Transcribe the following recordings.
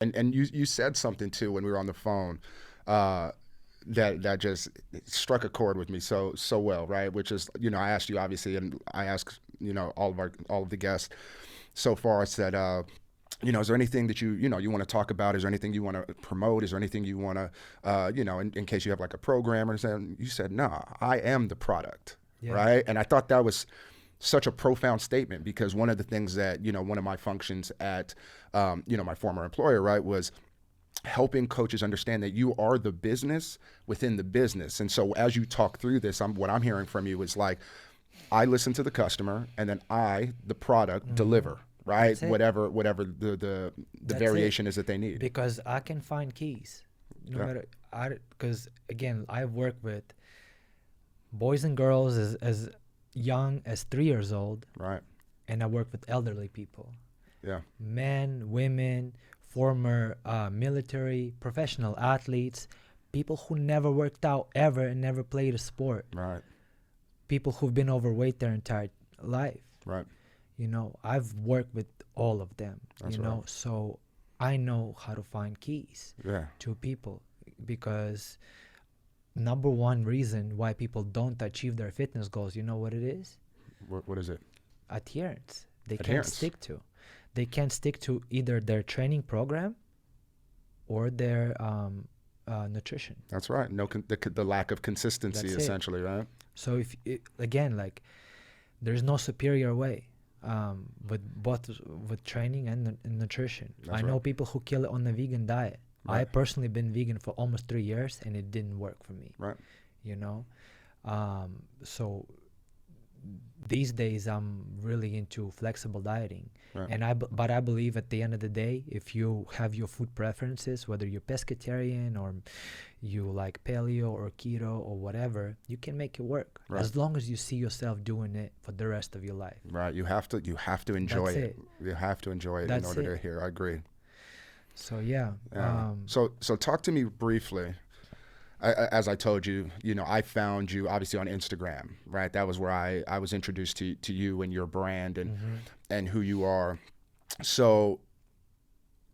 And you said something too when we were on the phone, uh, that just struck a chord with me so well, right? Which is, I asked you obviously, and I asked, all of the guests so far. I said, is there anything that you want to talk about? Is there anything you want to promote? Is there anything you want to, in case you have like a program or something? You said, no, I am the product, Yeah. right? And I thought that was such a profound statement, because one of the things that, one of my functions at, my former employer, right, was helping coaches understand that you are the business within the business. And so as you talk through this, what I'm hearing from you is like, I listen to the customer, and then I, the product, Hmm. deliver, right? That's it. Whatever the That's it. variation is that they need. Because I can find keys, no Yeah. matter. Because again, I've worked with boys and girls as young as 3 years old, Right. and I work with elderly people, Yeah. men, women, former military, professional athletes, people who never worked out ever and never played a sport, Right. people who've been overweight their entire life. Right. I've worked with all of them, That's right. so I know how to find keys Yeah. to people, because number one reason why people don't achieve their fitness goals, you know what it is? What is it? Adherence. They can't Adherence. stick to. They can't stick to either their training program or their nutrition. That's right. No, the lack of consistency, That's it. essentially, right? So again, like, there's no superior way, with both with training and nutrition. That's I know right. people who kill it on the vegan diet. I Right. personally been vegan for almost 3 years and it didn't work for me. Right. You know, so these days I'm really into flexible dieting, Right. and but I believe at the end of the day, if you have your food preferences, whether you're pescatarian or you like paleo or keto or whatever, you can make it work, Right. as long as you see yourself doing it for the rest of your life. Right. You have to enjoy That's it. it. You have to enjoy it in That's order to it. hear. I agree. So yeah. Yeah. So talk to me briefly. As I told you, I found you obviously on Instagram, right? That was where I was introduced to you and your brand Hmm. and who you are. So,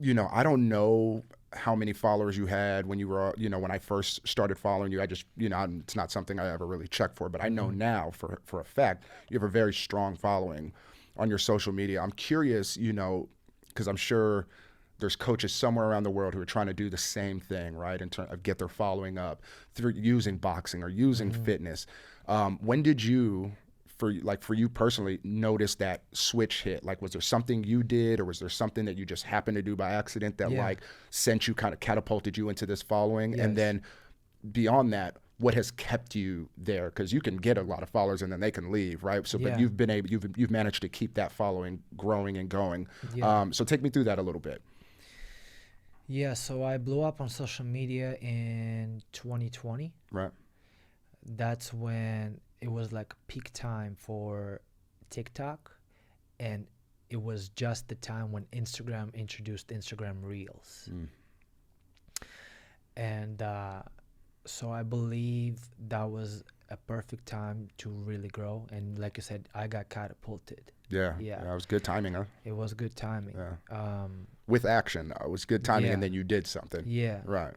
I don't know how many followers you had when you were, when I first started following you. I just, it's not something I ever really checked for, but I know Hmm. now for a fact you have a very strong following on your social media. I'm curious, because I'm sure there's coaches somewhere around the world who are trying to do the same thing, right? In terms of get their following up through using boxing or using Hmm. fitness. When did you, for you personally, notice that switch hit? Like, was there something you did, or was there something that you just happened to do by accident that Yeah. like sent you, kind of catapulted you into this following? And Yes. then beyond that, what has kept you there? Because you can get a lot of followers and then they can leave, right? So, but Yeah. you've managed to keep that following growing and going. Yeah. So take me through that a little bit. Yeah. So I blew up on social media in 2020. Right. That's when it was like peak time for TikTok, and it was just the time when Instagram introduced Instagram Reels. Mm. And so I believe that was a perfect time to really grow. And like you said, I got catapulted. Yeah. Yeah, Yeah. It was good timing, huh? it was good timing. Yeah. Um, With action, though. It was good timing, and yeah, then you did something. yeah. Right.